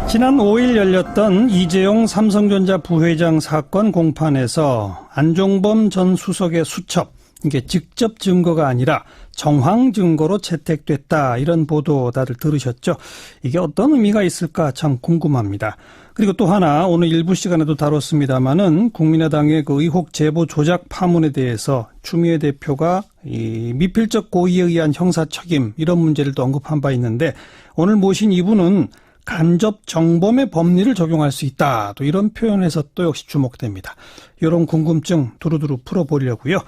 지난 5일 열렸던 이재용 삼성전자 부회장 사건 공판에서 안종범 전 수석의 수첩, 이게 직접 증거가 아니라 정황 증거로 채택됐다, 이런 보도 다들 들으셨죠? 이게 어떤 의미가 있을까 참 궁금합니다. 그리고 또 하나, 오늘 일부 시간에도 다뤘습니다마는 국민의당의 그 의혹 제보 조작 파문에 대해서 추미애 대표가 이 미필적 고의에 의한 형사 책임, 이런 문제를 또 언급한 바 있는데, 오늘 모신 이분은 간접 정범의 법리를 적용할 수 있다, 또 이런 표현에서 또 역시 주목됩니다. 이런 궁금증 두루두루 풀어보려고요.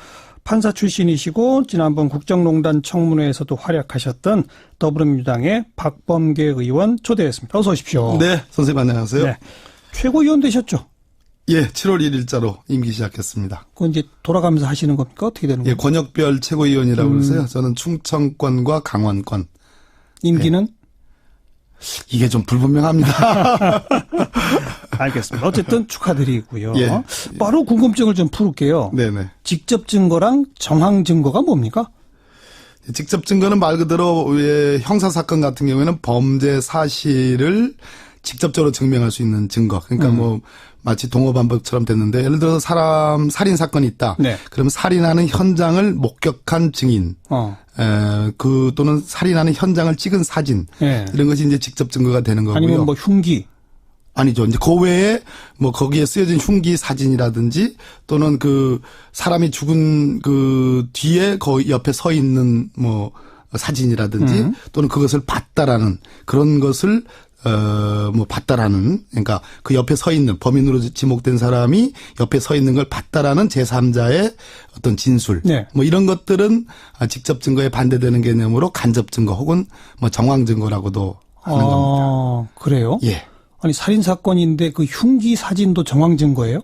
판사 출신이시고 지난번 국정농단 청문회에서도 활약하셨던 더불어민주당의 박범계 의원 초대했습니다. 어서 오십시오. 네, 선생님 안녕하세요. 네. 최고위원 되셨죠? 예, 7월 1일자로 임기 시작했습니다. 그건 이제 돌아가면서 하시는 겁니까? 어떻게 되는 거예요? 예, 권역별 최고위원이라고 그러세요. 저는 충청권과 강원권. 임기는? 예. 이게 좀 불분명합니다. 알겠습니다. 어쨌든 축하드리고요. 예. 바로 궁금증을 좀 풀을게요. 네네. 직접 증거랑 정황 증거가 뭡니까? 직접 증거는 말 그대로 형사사건 같은 경우에는 범죄 사실을 직접적으로 증명할 수 있는 증거. 그러니까 뭐 마치 동어반복처럼 됐는데, 예를 들어서 살인 사건이 있다. 네. 그러면 살인하는 현장을 목격한 증인. 또는 살인하는 현장을 찍은 사진. 네. 이런 것이 이제 직접 증거가 되는 거고요. 아니면 뭐 흉기. 아니죠. 이제 그 외에 뭐 거기에 쓰여진 흉기 사진이라든지 또는 그 사람이 죽은 그 뒤에 거기 옆에 서 있는 뭐 사진이라든지 또는 그것을 봤다라는 그런 것을 뭐 봤다라는, 그러니까 그 옆에 서 있는 범인으로 지목된 사람이 옆에 서 있는 걸 봤다라는 제3자의 어떤 진술. 네. 뭐 이런 것들은 직접 증거에 반대되는 개념으로 간접 증거 혹은 뭐 정황 증거라고도 하는 겁니다. 그래요? 예. 아니, 살인 사건인데 그 흉기 사진도 정황 증거예요?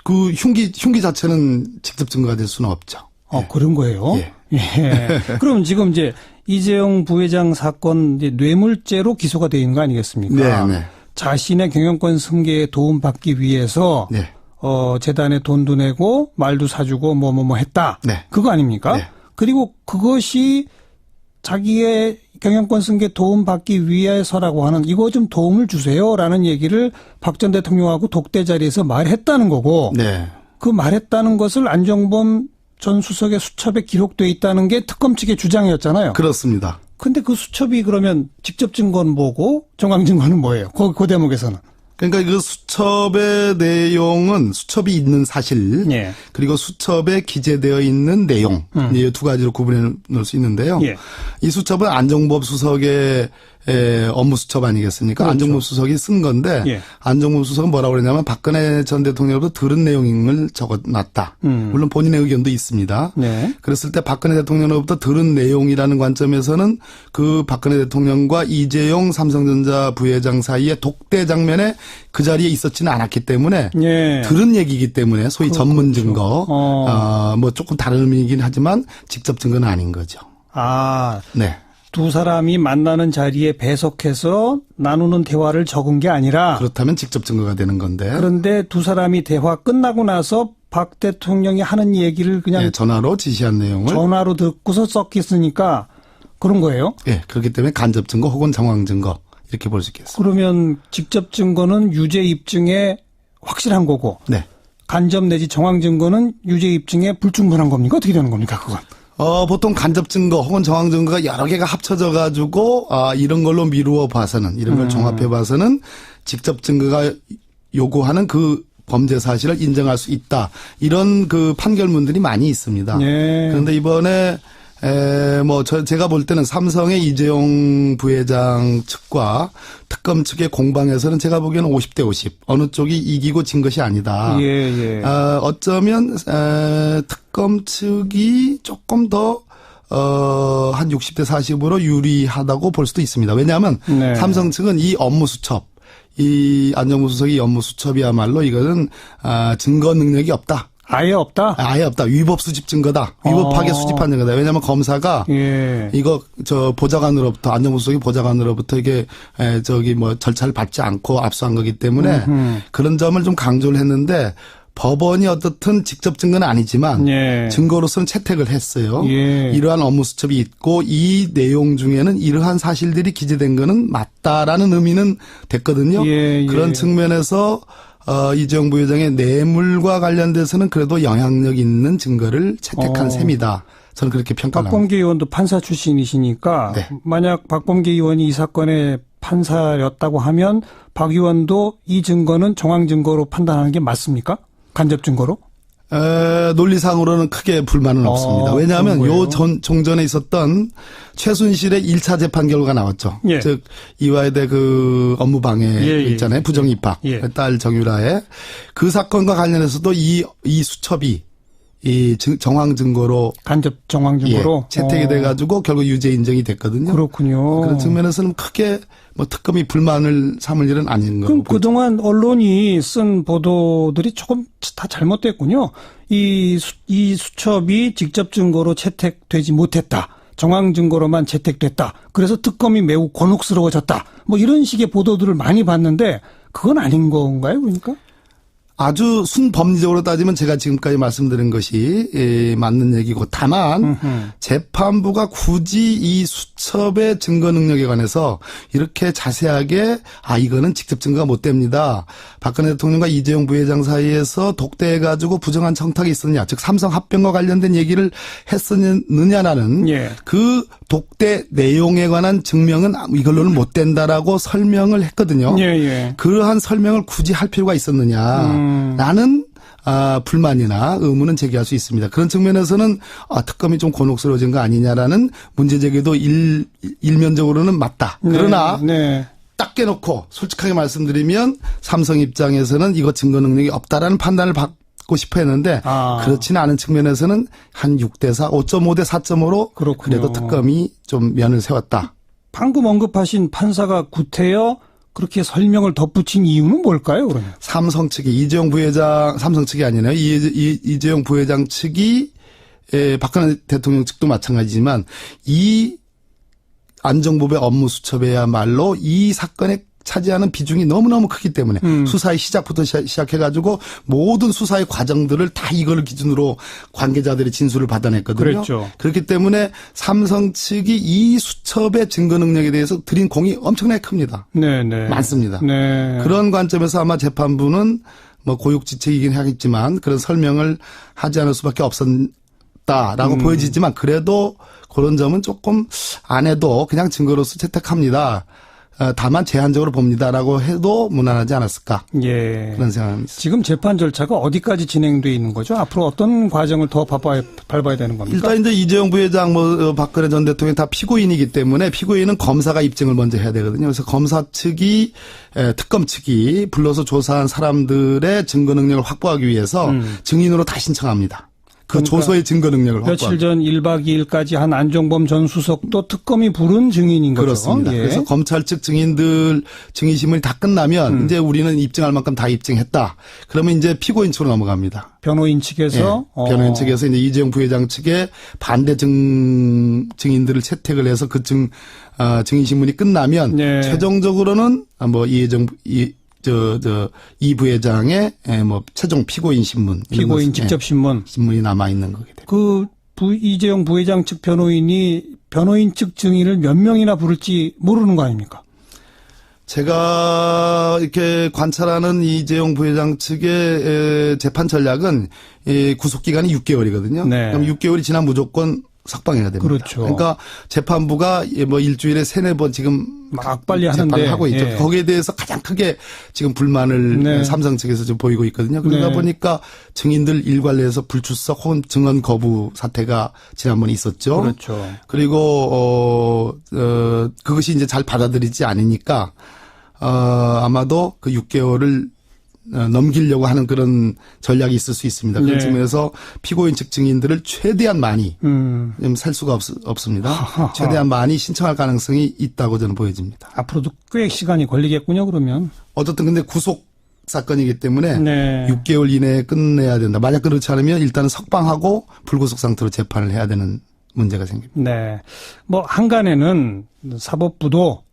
그 흉기 자체는 직접 증거가 될 수는 없죠. 예. 그런 거예요? 예. 예. 그럼 지금 이제 이재용 부회장 사건 이제 뇌물죄로 기소가 되어 있는 거 아니겠습니까? 네. 자신의 경영권 승계에 도움받기 위해서 네. 재단에 돈도 내고 말도 사주고 뭐 했다. 네. 그거 아닙니까? 네. 그리고 그것이 자기의 경영권 승계 도움받기 위해서라고 하는, 이거 좀 도움을 주세요라는 얘기를 박 전 대통령하고 독대 자리에서 말했다는 거고, 네. 그 말했다는 것을 안종범 전 수석의 수첩에 기록돼 있다는 게 특검 측의 주장이었잖아요. 그렇습니다. 근데 그 수첩이 그러면 직접 증거는 뭐고 정황 증거는 뭐예요? 그 대목에서는. 그러니까 그 수첩의 내용은 수첩이 있는 사실, 예. 그리고 수첩에 기재되어 있는 내용, 이 두 가지로 구분해 놓을 수 있는데요. 예. 이 수첩은 안종범 수석의 업무 수첩 아니겠습니까? 그렇죠. 안종범 수석이 쓴 건데, 예. 안종범 수석은 뭐라고 그랬냐면 박근혜 전 대통령으로부터 들은 내용을 적어놨다. 물론 본인의 의견도 있습니다. 네. 그랬을 때 박근혜 대통령으로부터 들은 내용이라는 관점에서는 그 박근혜 대통령과 이재용 삼성전자 부회장 사이에 독대 장면에 그 자리에 있었지는 않았기 때문에, 예. 들은 얘기이기 때문에 소위 전문 증거, 뭐 조금 다른 의미이긴 하지만 직접 증거는 아닌 거죠. 네. 두 사람이 만나는 자리에 배석해서 나누는 대화를 적은 게 아니라, 그렇다면 직접 증거가 되는 건데. 그런데 두 사람이 대화 끝나고 나서 박 대통령이 하는 얘기를 그냥 네, 전화로 지시한 내용을 전화로 듣고서 썩혔으니까 그런 거예요? 네, 그렇기 때문에 간접 증거 혹은 정황 증거 이렇게 볼 수 있겠습니다. 그러면 직접 증거는 유죄 입증에 확실한 거고, 네. 간접 내지 정황 증거는 유죄 입증에 불충분한 겁니까? 어떻게 되는 겁니까, 그건? 보통 간접 증거 혹은 정황 증거가 여러 개가 합쳐져 가지고 이런 걸로 미루어 봐서는, 이런 걸 종합해 봐서는 직접 증거가 요구하는 그 범죄 사실을 인정할 수 있다. 이런 그 판결문들이 많이 있습니다. 네. 그런데 이번에 제가 볼 때는 삼성의 이재용 부회장 측과 특검 측의 공방에서는 제가 보기에는 50대 50. 어느 쪽이 이기고 진 것이 아니다. 예. 어쩌면, 특검 측이 조금 더, 한 60대 40으로 유리하다고 볼 수도 있습니다. 왜냐하면 네. 삼성 측은 이 업무 수첩, 이 안종범 수석이 업무 수첩이야말로 이거는, 증거 능력이 없다. 아예 없다? 아예 없다. 위법 수집 증거다. 위법하게 수집한 증거다. 왜냐하면 검사가 이거 보좌관으로부터, 안종범 수석이 보좌관으로부터 이게 절차를 밟지 않고 압수한 거기 때문에 그런 점을 좀 강조를 했는데, 법원이 어떻든 직접 증거는 아니지만 예. 증거로서는 채택을 했어요. 예. 이러한 업무 수첩이 있고 이 내용 중에는 이러한 사실들이 기재된 거는 맞다라는 의미는 됐거든요. 예, 예. 그런 측면에서 이재용 부회장의 뇌물과 관련돼서는 그래도 영향력 있는 증거를 채택한 셈이다. 저는 그렇게 평가합니다. 박범계 의원도 판사 출신이시니까 네. 만약 박범계 의원이 이 사건의 판사였다고 하면 박 의원도 이 증거는 정황 증거로 판단하는 게 맞습니까? 간접 증거로? 논리상으로는 크게 불만은 없습니다. 왜냐하면 요 종전에 있었던 최순실의 1차 재판 결과가 나왔죠. 예. 즉 이화여대 그 업무 방해 있잖아요. 부정 입학. 예. 딸 정유라의 그 사건과 관련해서도 이 수첩이 이 정황 증거로 간접 정황 증거로 채택이 돼가지고 결국 유죄 인정이 됐거든요. 그렇군요. 그런 측면에서는 크게 뭐 특검이 불만을 삼을 일은 아닌 거고. 그럼 그동안 언론이 쓴 보도들이 조금 다 잘못됐군요. 이 수첩이 직접 증거로 채택되지 못했다. 정황 증거로만 채택됐다. 그래서 특검이 매우 곤혹스러워졌다. 뭐 이런 식의 보도들을 많이 봤는데 그건 아닌 건가요, 그러니까? 아주 순법리적으로 따지면 제가 지금까지 말씀드린 것이 맞는 얘기고 다만 재판부가 굳이 이 수첩의 증거 능력에 관해서 이렇게 자세하게 이거는 직접 증거가 못 됩니다. 박근혜 대통령과 이재용 부회장 사이에서 독대해가지고 부정한 청탁이 있었느냐 즉 삼성 합병과 관련된 얘기를 했었느냐라는 예. 그 독대 내용에 관한 증명은 이걸로는 못 된다라고 설명을 했거든요. 예, 예. 그러한 설명을 굳이 할 필요가 있었느냐. 라는 불만이나 의문은 제기할 수 있습니다. 그런 측면에서는 특검이 좀 곤혹스러워진 거 아니냐라는 문제 제기도 일면적으로는 맞다. 그러나 네. 딱 깨놓고 솔직하게 말씀드리면 삼성 입장에서는 이거 증거 능력이 없다라는 판단을 받고 싶어 했는데 그렇지는 않은 측면에서는 한 6대4, 5.5대 4.5로 그렇군요. 그래도 특검이 좀 면을 세웠다. 방금 언급하신 판사가 구태여 그렇게 설명을 덧붙인 이유는 뭘까요, 그러면? 삼성 측이 이재용 부회장, 삼성 측이 아니네요. 이재용 부회장 측이 박근혜 대통령 측도 마찬가지지만 이 안정법의 업무 수첩이야말로 이 사건에 차지하는 비중이 너무너무 크기 때문에 수사의 시작부터 시작해가지고 모든 수사의 과정들을 다 이걸 기준으로 관계자들의 진술을 받아냈거든요. 그랬죠. 그렇기 때문에 삼성 측이 이 수첩의 증거 능력에 대해서 드린 공이 엄청나게 큽니다. 네네. 많습니다. 네. 그런 관점에서 아마 재판부는 뭐 고육지책이긴 하겠지만 그런 설명을 하지 않을 수밖에 없었다라고 보여지지만 그래도 그런 점은 조금 안 해도 그냥 증거로서 채택합니다. 다만 제한적으로 봅니다라고 해도 무난하지 않았을까. 예. 그런 생각입니다. 지금 재판 절차가 어디까지 진행돼 있는 거죠? 앞으로 어떤 과정을 더 밟아야 되는 겁니까? 일단 이제 이재용 부회장, 박근혜 전 대통령 다 피고인이기 때문에 피고인은 검사가 입증을 먼저 해야 되거든요. 그래서 검사 측이, 특검 측이 불러서 조사한 사람들의 증거 능력을 확보하기 위해서 증인으로 다 신청합니다. 그 그러니까 조서의 증거 능력을 며칠 전 1박 2일까지 한 안종범 전 수석도 특검이 부른 증인인 거죠. 그렇습니다. 예. 그래서 검찰 측 증인들 증인심문이 다 끝나면 이제 우리는 입증할 만큼 다 입증했다. 그러면 이제 피고인 측으로 넘어갑니다. 변호인 측에서 변호인 측에서 이제 이재용 부회장 측의 반대 증인들을 채택을 해서 그 증인심문이 끝나면 네. 최종적으로는 뭐 이 부회장의 뭐 최종 피고인 신문, 피고인 직접 신문이 남아 있는 거게 됩니다. 이재용 부회장 측 변호인이 변호인 측 증인을 몇 명이나 부를지 모르는 거 아닙니까? 제가 이렇게 관찰하는 이재용 부회장 측의 재판 전략은 구속 기간이 6개월이거든요. 네. 그럼 6개월이 지나면 무조건 석방해야 됩니다. 그렇죠. 그러니까 재판부가 뭐 일주일에 3-4번 지금 막 빨리 재판을 하는데 하고 있죠. 예. 거기에 대해서 가장 크게 지금 불만을 네. 삼성 측에서 좀 보이고 있거든요. 그러다 네. 보니까 증인들 일관례에서 불출석 혹은 증언 거부 사태가 지난번에 있었죠. 그렇죠. 그리고 그것이 이제 잘 받아들이지 않으니까 아마도 그 6개월을 넘기려고 하는 그런 전략이 있을 수 있습니다. 그런 네. 측면에서 피고인 측 증인들을 최대한 많이 살 수가 없습니다. 하하하. 최대한 많이 신청할 가능성이 있다고 저는 보여집니다. 앞으로도 꽤 시간이 걸리겠군요, 그러면. 어쨌든 근데 구속 사건이기 때문에 네. 6개월 이내에 끝내야 된다. 만약 그렇지 않으면 일단은 석방하고 불구속 상태로 재판을 해야 되는 문제가 생깁니다. 네. 뭐 한간에는 사법부도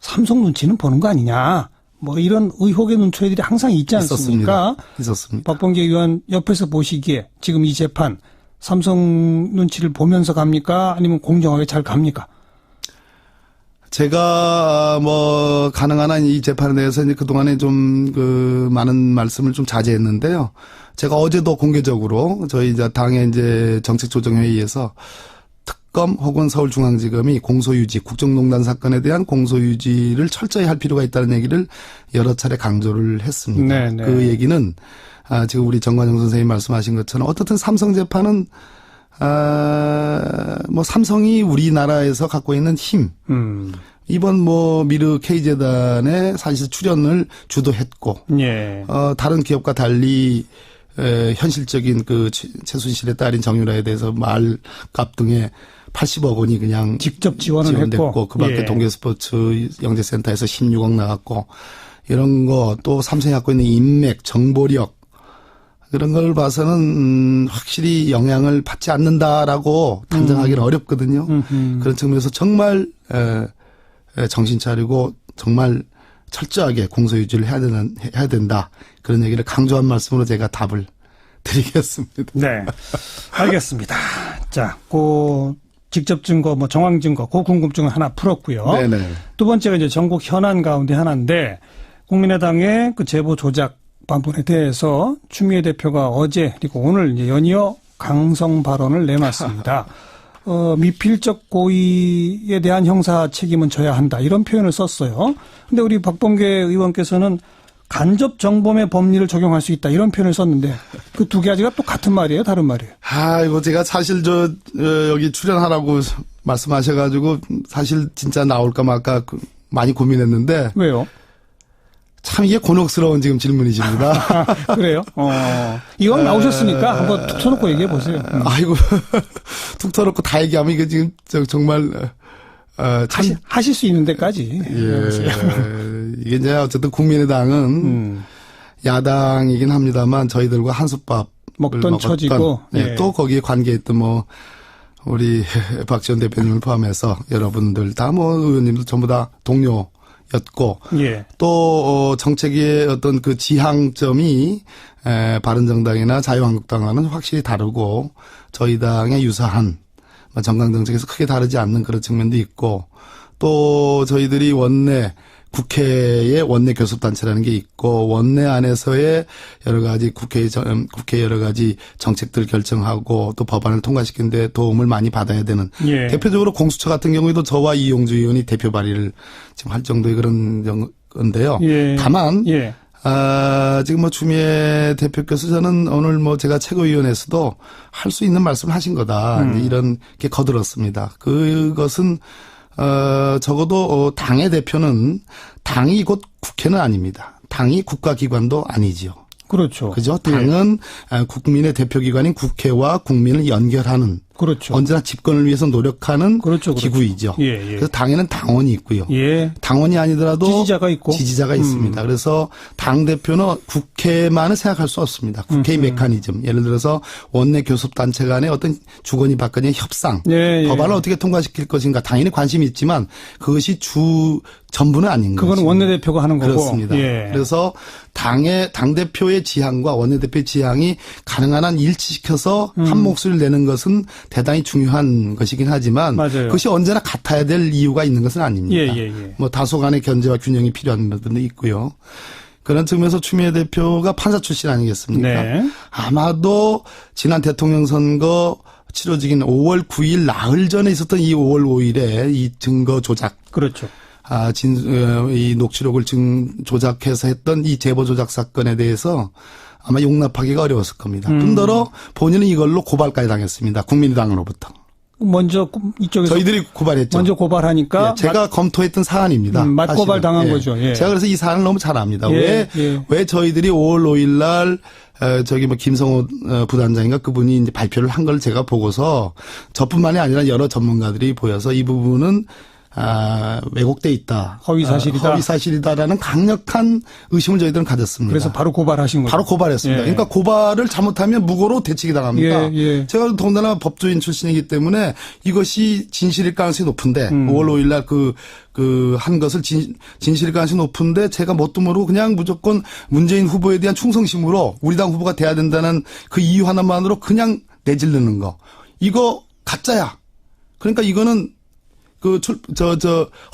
삼성 눈치는 보는 거 아니냐. 뭐 이런 의혹의 눈초리들이 항상 있지 않습니까? 있었습니다. 박범계 의원 옆에서 보시기에 지금 이 재판 삼성 눈치를 보면서 갑니까? 아니면 공정하게 잘 갑니까? 제가 뭐 가능한 한 이 재판에 대해서 이제 그동안에 좀 많은 말씀을 좀 자제했는데요. 제가 어제도 공개적으로 저희 이제 당의 이제 정책조정회의에서 특검 혹은 서울중앙지검이 공소유지, 국정농단 사건에 대한 공소유지를 철저히 할 필요가 있다는 얘기를 여러 차례 강조를 했습니다. 네네. 그 얘기는 지금 우리 정관용 선생님이 말씀하신 것처럼 어떻든 삼성 재판은 뭐 삼성이 우리나라에서 갖고 있는 힘, 이번 뭐 미르 K재단의 사실 출연을 주도했고, 예. 다른 기업과 달리 현실적인 그 최순실의 딸인 정유라에 대해서 말값 등에 80억 원이 그냥 직접 지원을 지원됐고, 했고, 그 밖에 예. 동계스포츠 영재센터에서 16억 나갔고, 이런 거 또 삼성이 갖고 있는 인맥, 정보력, 그런 걸 봐서는 확실히 영향을 받지 않는다라고 단정하기는 어렵거든요. 그런 측면에서 정말 정신 차리고 정말 철저하게 공소유지를 해야 된다. 그런 얘기를 강조한 말씀으로 제가 답을 드리겠습니다. 네. 알겠습니다. 자, 그 직접 증거, 뭐 정황 증거, 그 궁금증은 하나 풀었고요. 네네. 두 번째가 이제 전국 현안 가운데 하나인데 국민의당의 그 제보 조작 부분에 대해서 추미애 대표가 어제 그리고 오늘 이제 연이어 강성 발언을 내놨습니다. 미필적 고의에 대한 형사 책임은 져야 한다. 이런 표현을 썼어요. 근데 우리 박범계 의원께서는 간접 정범의 법리를 적용할 수 있다. 이런 표현을 썼는데 그 두 가지가 또 같은 말이에요? 다른 말이에요? 이거 제가 사실 여기 출연하라고 말씀하셔가지고 사실 진짜 나올까 말까 많이 고민했는데. 왜요? 참 이게 곤혹스러운 지금 질문이십니다. 그래요? 이왕 나오셨으니까 한번 툭 터놓고 얘기해 보세요. 아이고, 툭 터놓고 다 얘기하면 이게 지금 정말 참 하실 수 있는 데까지. 예. 이게 이제 어쨌든 국민의당은 야당이긴 합니다만 저희들과 한솥밥 먹던 처지고 예. 또 거기에 관계했던 뭐 우리 박지원 대표님을 포함해서 여러분들 다 뭐 의원님들 전부 다 동료. 였고 예. 또 정책의 어떤 그 지향점이 바른정당이나 자유한국당과는 확실히 다르고 저희 당의 유사한 정강 정책에서 크게 다르지 않는 그런 측면도 있고 또 저희들이 국회의 원내 교섭단체라는 게 있고 원내 안에서의 여러 가지 국회 여러 가지 정책들 결정하고 또 법안을 통과시키는 데 도움을 많이 받아야 되는 예. 대표적으로 공수처 같은 경우에도 저와 이용주 의원이 대표 발의를 지금 할 정도의 그런 건데요. 예. 다만 예. 지금 뭐 추미애 대표께서 저는 오늘 뭐 제가 최고위원회에서도 할 수 있는 말씀을 하신 거다. 이런 게 거들었습니다. 그것은 적어도 당의 대표는 당이 곧 국회는 아닙니다. 당이 국가기관도 아니지요. 그렇죠. 그죠? 당은 국민의 대표기관인 국회와 국민을 연결하는 그렇죠. 언제나 집권을 위해서 노력하는 그렇죠. 기구이죠. 예. 그래서 당에는 당원이 있고요. 예. 당원이 아니더라도 지지자가 있고 지지자가 있습니다. 그래서 당 대표는 국회만을 생각할 수 없습니다. 국회의 메커니즘. 예를 들어서 원내 교섭단체 간의 어떤 주거니 받거니 협상, 예. 법안을 어떻게 통과시킬 것인가 당연히 관심이 있지만 그것이 전부는 아닌 거죠. 그건 원내대표가 하는 거고. 그렇습니다. 예. 그래서 당 대표의 지향과 원내대표의 지향이 가능한 한 일치시켜서 한 목소리를 내는 것은 대단히 중요한 것이긴 하지만 맞아요. 그것이 언제나 같아야 될 이유가 있는 것은 아닙니다. 예. 뭐 다소간의 견제와 균형이 필요한 부분도 있고요. 그런 측면에서 추미애 대표가 판사 출신 아니겠습니까? 네. 아마도 지난 대통령 선거 치러지긴 5월 9일 나흘 전에 있었던 이 5월 5일에 이 증거 조작. 그렇죠. 이 녹취록을 조작해서 했던 이 제보 조작 사건에 대해서 아마 용납하기가 어려웠을 겁니다. 뿐더러 본인은 이걸로 고발까지 당했습니다. 국민의당으로부터. 먼저 이쪽에서 저희들이 고발했죠. 먼저 고발하니까 예, 제가 검토했던 사안입니다. 맞고발 당한 예. 거죠. 예. 제가 그래서 이 사안을 너무 잘 압니다. 예. 왜 저희들이 5월 5일 날 김성호 부단장인가 그분이 이제 발표를 한 걸 제가 보고서 저뿐만이 아니라 여러 전문가들이 보여서 이 부분은 왜곡돼 있다. 허위 사실이다. 허위 사실이다라는 강력한 의심을 저희들은 가졌습니다. 그래서 바로 고발하신 거죠. 바로 고발했습니다. 예. 그러니까 고발을 잘못하면 무고로 대치기 당합니다. 예. 제가 더군다나 법조인 출신이기 때문에 이것이 진실일 가능성이 높은데 5월 5일 날 한 것을 진실일 가능성이 높은데 제가 뭣도 모르고 그냥 무조건 문재인 후보에 대한 충성심으로 우리 당 후보가 돼야 된다는 그 이유 하나만으로 그냥 내지르는 거. 이거 가짜야. 그러니까 이거는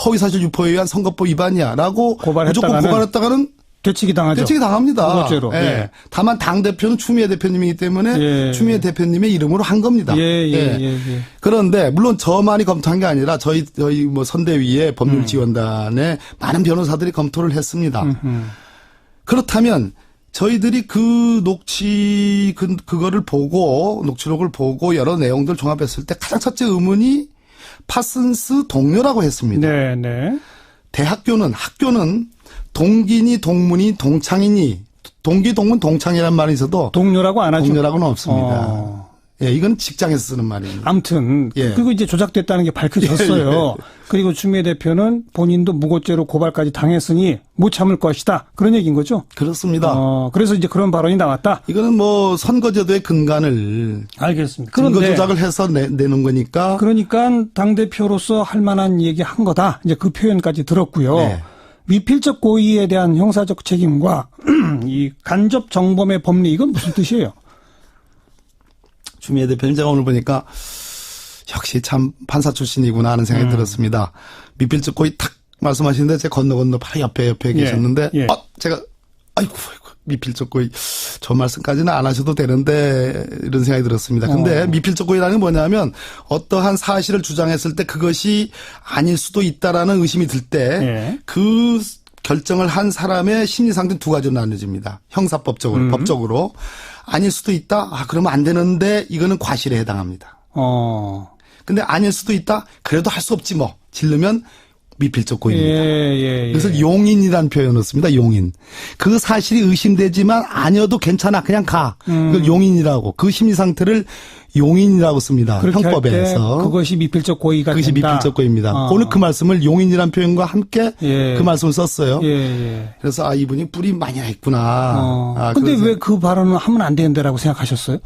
허위사실 유포에 의한 선거법 위반이야라고 무조건 고발했다가는 되치기 당하죠. 되치기 당합니다. 무고죄로. 예. 다만 당 대표는 추미애 대표님이기 때문에 예. 추미애 대표님의 이름으로 한 겁니다. 예. 그런데 물론 저만이 검토한 게 아니라 저희 뭐 선대위의 법률 지원단에 많은 변호사들이 검토를 했습니다. 그렇다면 저희들이 그 그거를 보고 녹취록을 보고 여러 내용들 종합했을 때 가장 첫째 의문이 파슨스 동료라고 했습니다. 네. 학교는 동기니 동문이 동창이니 동기 동문 동창이라는 말이 있어도 동료라고 안 하죠. 동료라고는 없습니다. 예, 이건 직장에서 쓰는 말입니다. 아무튼 그리고 이제 조작됐다는 게 밝혀졌어요. 그리고 추미애 대표는 본인도 무고죄로 고발까지 당했으니 못 참을 것이다. 그런 얘기인 거죠? 그렇습니다. 그래서 이제 그런 발언이 나왔다. 이거는 뭐 선거제도의 근간을 알겠습니다. 증거 조작을 해서 내는 거니까. 그러니까 당 대표로서 할 만한 얘기 한 거다. 이제 그 표현까지 들었고요. 네. 미필적 고의에 대한 형사적 책임과 이 간접 정범의 법리 이건 무슨 뜻이에요? 추미애 대표님 제가 오늘 보니까 역시 참 판사 출신이구나 하는 생각이 들었습니다. 미필적 고의 탁 말씀하시는데 제 건너 바로 옆에 계셨는데 제가 아이고 미필적 고의 저 말씀까지는 안 하셔도 되는데 이런 생각이 들었습니다. 근데 미필적 고의라는 게 뭐냐면 어떠한 사실을 주장했을 때 그것이 아닐 수도 있다라는 의심이 들 때 그 결정을 한 사람의 심리 상태는 두 가지로 나눠집니다. 형사법적으로 법적으로 아닐 수도 있다. 그러면 안 되는데 이거는 과실에 해당합니다. 근데 아닐 수도 있다. 그래도 할 수 없지 뭐. 지르면 미필적 고의입니다. 그래서 용인이라는 표현을 씁니다. 용인. 그 사실이 의심되지만 아니어도 괜찮아. 그냥 가. 그걸 용인이라고. 그 심리 상태를 용인이라고 씁니다. 형법에서. 그것이 미필적 고의가 그것이 된다. 미필적 고의입니다. 오늘 그 말씀을 용인이라는 표현과 함께 그 말씀을 썼어요. 그래서 이분이 뿔이 많이 나 있구나. 근데 왜 그 발언을 하면 안 되는데라고 생각하셨어요?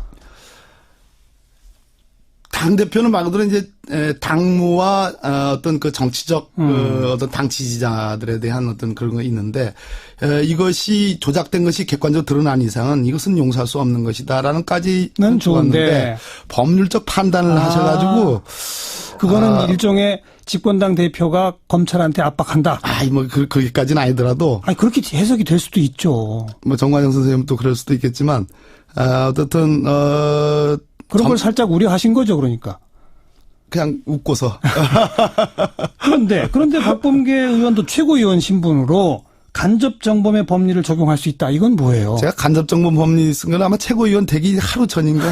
당대표는 말 그대로 이제 당무와 어떤 그 정치적 어떤 당 지지자들에 대한 어떤 그런 거 있는데 이것이 조작된 것이 객관적으로 드러난 이상은 이것은 용서할 수 없는 것이다라는까지는 좋았는데 법률적 판단을 하셔가지고 그거는 일종의 집권당 대표가 검찰한테 압박한다. 뭐 거기까지는 아니더라도 그렇게 해석이 될 수도 있죠. 뭐 정관영 선생님도 그럴 수도 있겠지만 어쨌든 그런 걸 살짝 우려하신 거죠, 그러니까. 그냥 웃고서. 그런데 박범계 의원도 최고위원 신분으로 간접 정범의 법리를 적용할 수 있다. 이건 뭐예요? 제가 간접 정범 법리 쓴 건 아마 최고위원 되기 하루 전인가.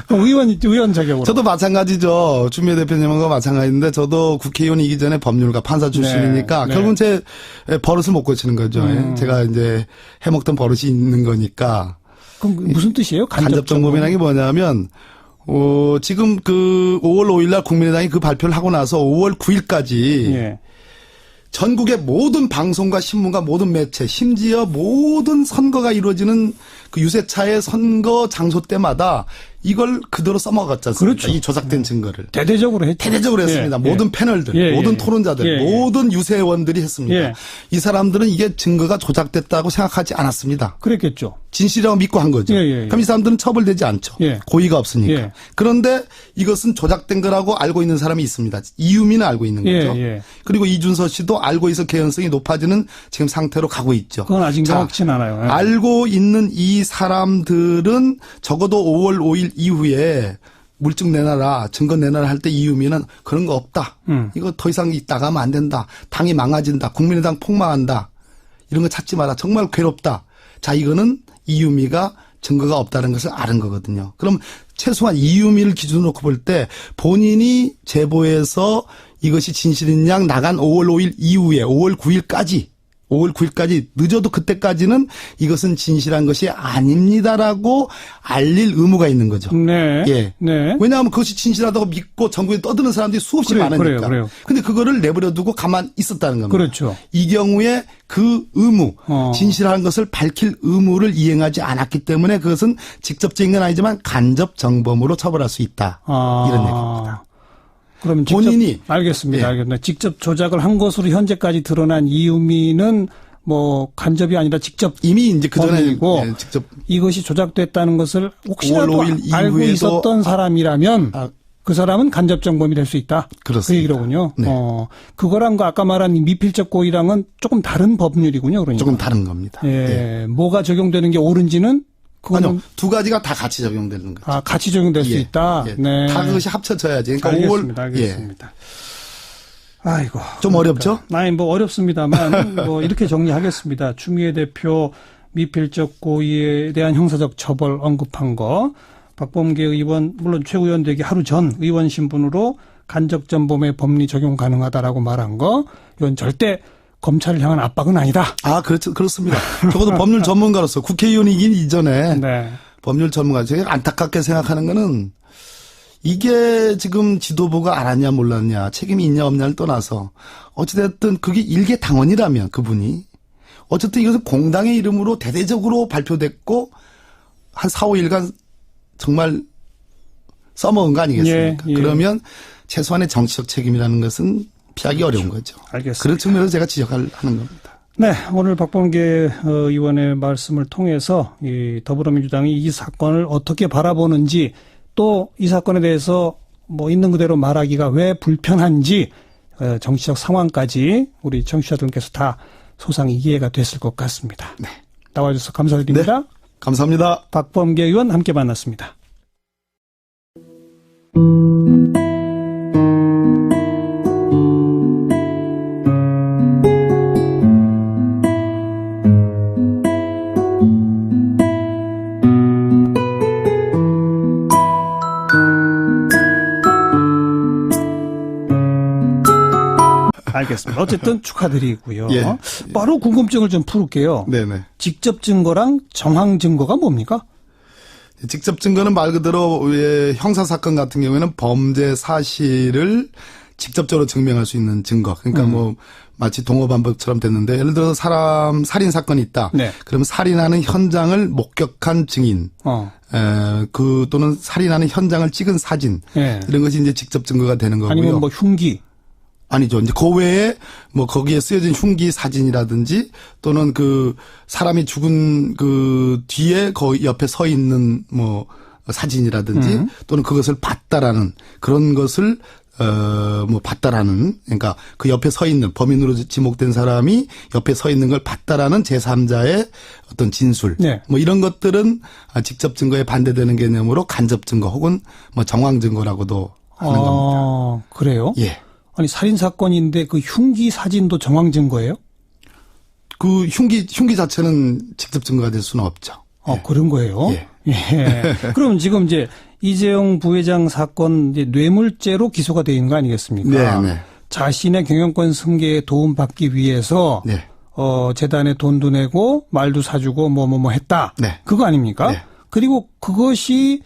의원 자격으로. 저도 마찬가지죠. 추미애 대표님과 마찬가지인데 저도 국회의원이기 전에 법률가 판사 출신이니까 결국은 제 버릇을 못 고치는 거죠. 제가 이제 해먹던 버릇이 있는 거니까. 그럼 무슨 뜻이에요? 간접 정범이라는 게 뭐냐면 지금 그 5월 5일 날 국민의당이 그 발표를 하고 나서 5월 9일까지 전국의 모든 방송과 신문과 모든 매체 심지어 모든 선거가 이루어지는 그 유세차의 선거 장소 때마다 이걸 그대로 써먹었지 않습니까? 그렇죠. 이 조작된 증거를. 대대적으로 했죠. 대대적으로 했습니다. 모든 패널들, 모든 토론자들, 모든 유세원들이 했습니다. 이 사람들은 이게 증거가 조작됐다고 생각하지 않았습니다. 그랬겠죠. 진실이라고 믿고 한 거죠. 그럼 이 사람들은 처벌되지 않죠. 고의가 없으니까. 그런데 이것은 조작된 거라고 알고 있는 사람이 있습니다. 이유미는 알고 있는 거죠. 그리고 이준서 씨도 알고 있어 개연성이 높아지는 지금 상태로 가고 있죠. 그건 아직 정확치는 않아요. 알고 있는 이 사람들은 적어도 5월 5일 이후에 물증 내놔라, 증거 내놔라 할 때 이유미는 그런 거 없다. 이거 더 이상 나가면 안 된다. 당이 망가진다. 국민의당 폭망한다. 이런 거 찾지 마라. 정말 괴롭다. 자, 이거는 이유미가 증거가 없다는 것을 아는 거거든요. 그럼 최소한 이유미를 기준으로 놓고 볼 때 본인이 제보해서 이것이 진실인 양 나간 5월 5일 이후에 5월 9일까지 5월 9일까지 늦어도 그때까지는 이것은 진실한 것이 아닙니다라고 알릴 의무가 있는 거죠. 네. 예. 네. 왜냐하면 그것이 진실하다고 믿고 전국에 떠드는 사람들이 수없이 많으니까. 그래요. 근데 그거를 내버려두고 가만 있었다는 겁니다. 그렇죠. 이 경우에 그 의무, 진실한 것을 밝힐 의무를 이행하지 않았기 때문에 그것은 직접적인 건 아니지만 간접 정범으로 처벌할 수 있다. 이런 얘기입니다. 그럼 직접, 본인이 알겠습니다. 예. 알겠습니다. 직접 조작을 한 것으로 현재까지 드러난 이유미는 뭐 간접이 아니라 직접 이미 이제 그 전에 범인이고 직접 이것이 조작됐다는 것을 혹시라도 5월 5일 알고 이후에도 있었던 사람이라면 그 사람은 간접 정범이 될 수 있다. 그렇습니다. 그 얘기로군요. 네. 그거랑 그 아까 말한 미필적 고의랑은 조금 다른 법률이군요. 그러니까. 조금 다른 겁니다. 예. 뭐가 적용되는 게 옳은지는 그거는 아니요. 두 가지가 다 같이 적용되는 거죠. 같이 적용될 수 있다. 예. 네. 다 그것이 합쳐져야지. 그러니까 알겠습니다. 5월 알겠습니다. 아이고. 좀 어렵죠? 아니, 뭐 어렵습니다만, 뭐 이렇게 정리하겠습니다. 추미애 대표 미필적 고의에 대한 형사적 처벌 언급한 거, 박범계 의원, 물론 최 의원 되기 하루 전 의원 신분으로 간접전범의 법리 적용 가능하다라고 말한 거, 이건 절대 검찰을 향한 압박은 아니다. 그렇죠. 그렇습니다. 적어도 법률 전문가로서 국회의원이긴 이전에 네. 법률 전문가, 제가 안타깝게 생각하는 거는 이게 지금 지도부가 알았냐 몰랐냐 책임이 있냐 없냐를 떠나서 어찌됐든 그게 일개 당원이라면 그분이 어쨌든 이것은 공당의 이름으로 대대적으로 발표됐고 한 4, 5일간 정말 써먹은 거 아니겠습니까? 예. 그러면 최소한의 정치적 책임이라는 것은 피하기 어려운 거죠. 알겠습니다. 그런 측면에서 제가 지적하는 겁니다. 네, 오늘 박범계 의원의 말씀을 통해서 이 더불어민주당이 이 사건을 어떻게 바라보는지 또 이 사건에 대해서 뭐 있는 그대로 말하기가 왜 불편한지 정치적 상황까지 우리 청취자들께서 다 소상 이해가 됐을 것 같습니다. 네. 나와주셔서 감사드립니다. 네, 감사합니다. 박범계 의원 함께 만났습니다. 알겠습니다. 어쨌든 축하드리고요. 예. 바로 궁금증을 좀 풀을게요. 네네. 직접 증거랑 정황 증거가 뭡니까? 직접 증거는 말 그대로 형사 사건 같은 경우에는 범죄 사실을 직접적으로 증명할 수 있는 증거. 그러니까 뭐 마치 동어반복처럼 됐는데 예를 들어서 살인 사건이 있다. 네. 그럼 살인하는 현장을 목격한 증인. 또는 살인하는 현장을 찍은 사진. 네. 이런 것이 이제 직접 증거가 되는 거고요. 아니면 뭐 흉기. 아니죠. 이제 그 외에 뭐 거기에 쓰여진 흉기 사진이라든지 또는 그 사람이 죽은 그 뒤에 그 옆에 서 있는 뭐 사진이라든지 또는 그것을 봤다라는 그런 것을 뭐 봤다라는 그러니까 그 옆에 서 있는 범인으로 지목된 사람이 옆에 서 있는 걸 봤다라는 제3자의 어떤 진술. 네. 뭐 이런 것들은 직접 증거에 반대되는 개념으로 간접 증거 혹은 뭐 정황 증거라고도 하는 겁니다. 그래요? 예. 아니 살인 사건인데 그 흉기 사진도 정황 증거예요? 그 흉기 자체는 직접 증거가 될 수는 없죠. 예. 그런 거예요? 예. 예. 그럼 지금 이제 이재용 부회장 사건 이제 뇌물죄로 기소가 되어 있는 거 아니겠습니까? 네. 자신의 경영권 승계에 도움받기 위해서 네. 재단에 돈도 내고 말도 사주고 뭐 했다. 네. 그거 아닙니까? 네. 그리고 그것이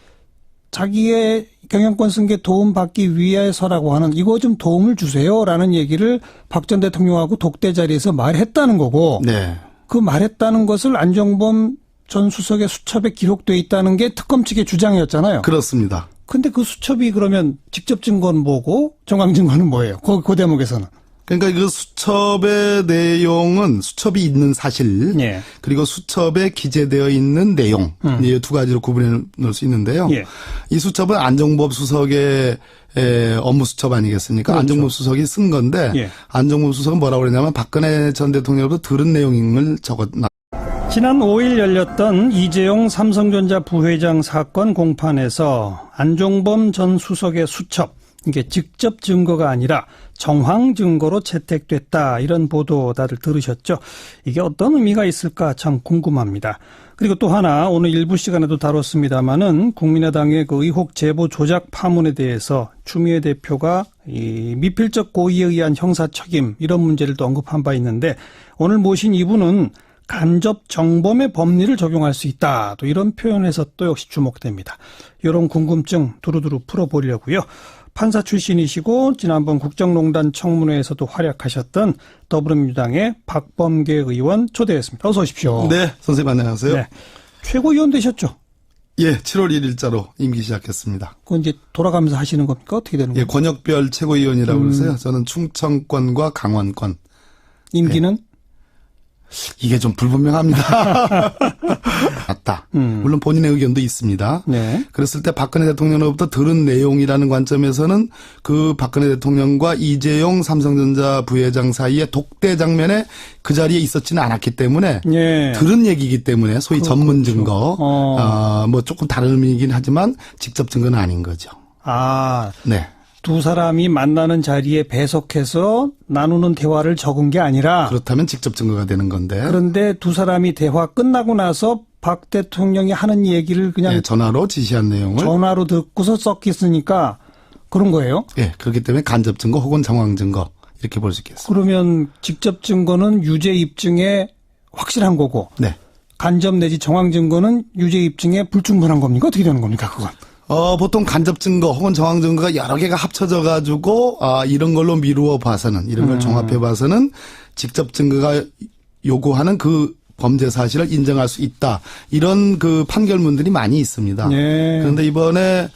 자기의 경영권 승계 도움받기 위해서라고 하는 이거 좀 도움을 주세요라는 얘기를 박 전 대통령하고 독대 자리에서 말했다는 거고 네. 그 말했다는 것을 안종범 전 수석의 수첩에 기록돼 있다는 게 특검 측의 주장이었잖아요. 그렇습니다. 근데 그 수첩이 그러면 직접 증거는 뭐고 정황 증거는 뭐예요? 그 대목에서는. 그러니까 그 수첩의 내용은 수첩이 있는 사실 예. 그리고 수첩에 기재되어 있는 내용 이 두 가지로 구분해 놓을 수 있는데요. 예. 이 수첩은 안종범 수석의 업무 수첩 아니겠습니까? 그렇죠. 안종범 수석이 쓴 건데 예. 안종범 수석은 뭐라고 그러냐면 박근혜 전 대통령으로부터 들은 내용을 적었나. 지난 5일 열렸던 이재용 삼성전자 부회장 사건 공판에서 안종범 전 수석의 수첩, 이게 직접 증거가 아니라 정황 증거로 채택됐다. 이런 보도 다들 들으셨죠? 이게 어떤 의미가 있을까 참 궁금합니다. 그리고 또 하나 오늘 일부 시간에도 다뤘습니다마는 국민의당의 그 의혹 제보 조작 파문에 대해서 추미애 대표가 이 미필적 고의에 의한 형사 책임 이런 문제를 또 언급한 바 있는데 오늘 모신 이분은 간접 정범의 법리를 적용할 수 있다. 또 이런 표현에서 또 역시 주목됩니다. 이런 궁금증 두루두루 풀어보려고요. 판사 출신이시고 지난번 국정농단 청문회에서도 활약하셨던 더불어민주당의 박범계 의원 초대했습니다. 어서 오십시오. 네, 선생님 안녕하세요. 네. 최고위원 되셨죠? 예, 7월 1일자로 임기 시작했습니다. 그건 이제 돌아가면서 하시는 겁니까? 어떻게 되는 겁니까? 예, 권역별 최고위원이라고 그러세요. 저는 충청권과 강원권. 임기는? 이게 좀 불분명합니다. 맞다. 물론 본인의 의견도 있습니다. 네. 그랬을 때 박근혜 대통령으로부터 들은 내용이라는 관점에서는 그 박근혜 대통령과 이재용 삼성전자 부회장 사이의 독대 장면에 그 자리에 있었지는 않았기 때문에 예. 들은 얘기이기 때문에 소위 전문 증거 뭐 조금 다른 의미이긴 하지만 직접 증거는 아닌 거죠. 아, 네. 두 사람이 만나는 자리에 배석해서 나누는 대화를 적은 게 아니라 그렇다면 직접 증거가 되는 건데. 그런데 두 사람이 대화 끝나고 나서 박 대통령이 하는 얘기를 그냥 네, 전화로 지시한 내용을 전화로 듣고서 썩혔으니까 그런 거예요? 예, 그렇기 때문에 간접 증거 혹은 정황 증거 이렇게 볼 수 있겠습니다. 그러면 직접 증거는 유죄 입증에 확실한 거고 네. 간접 내지 정황 증거는 유죄 입증에 불충분한 겁니까? 어떻게 되는 겁니까, 그건? 보통 간접 증거 혹은 정황 증거가 여러 개가 합쳐져 가지고 이런 걸로 미루어 봐서는 이런 걸 종합해 봐서는 직접 증거가 요구하는 그 범죄 사실을 인정할 수 있다. 이런 그 판결문들이 많이 있습니다. 네. 그런데 이번에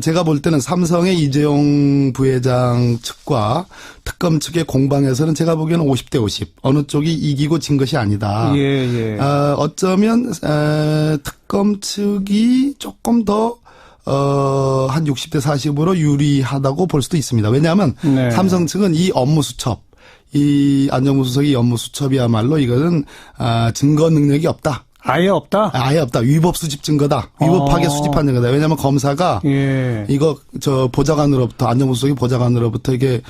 제가 볼 때는 삼성의 이재용 부회장 측과 특검 측의 공방에서는 제가 보기에는 50대 50. 어느 쪽이 이기고 진 것이 아니다. 예. 어쩌면, 특검 측이 조금 더, 한 60대 40으로 유리하다고 볼 수도 있습니다. 왜냐하면 네. 삼성 측은 이 업무 수첩, 이 안정무 수석의 업무 수첩이야말로 이거는, 증거 능력이 없다. 아예 없다? 아예 없다. 위법 수집 증거다. 위법하게 수집한 증거다. 왜냐하면 검사가 이거 보좌관으로부터 안정무 수석이 보좌관으로부터 이게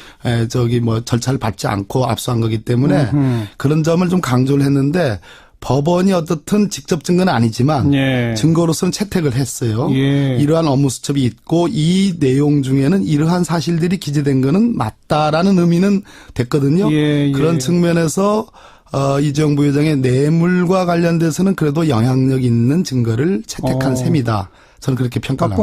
절차를 밟지 않고 압수한 거기 때문에 그런 점을 좀 강조를 했는데 법원이 어떻든 직접 증거는 아니지만 증거로서는 채택을 했어요. 이러한 업무 수첩이 있고 이 내용 중에는 이러한 사실들이 기재된 거는 맞다라는 의미는 됐거든요. 그런 측면에서 이재용 부회장의 뇌물과 관련돼서는 그래도 영향력 있는 증거를 채택한 셈이다. 저는 그렇게 평가를 합니다.